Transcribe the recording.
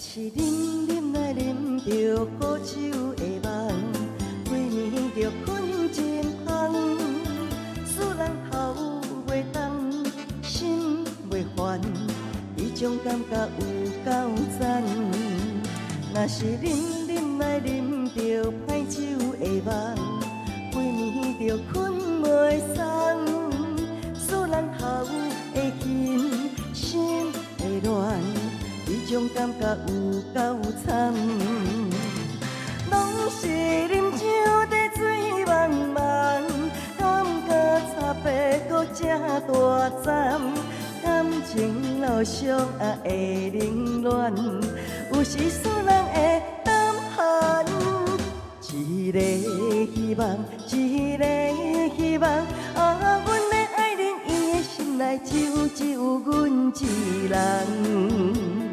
是啉来啉着苦酒的梦，规暝着困真香，使人头袂动，心袂烦，伊种感觉有够赞。若是啉来啉着歹酒的梦，规暝着困袂松，使人头会晕，心会乱。这种感觉有够惨，拢是啉酒在醉茫茫，感觉差别搁正大赞，感情路上会凌乱，有时使人会胆寒。一个希望，一个希望，阮的爱人，伊的心内只有阮一人。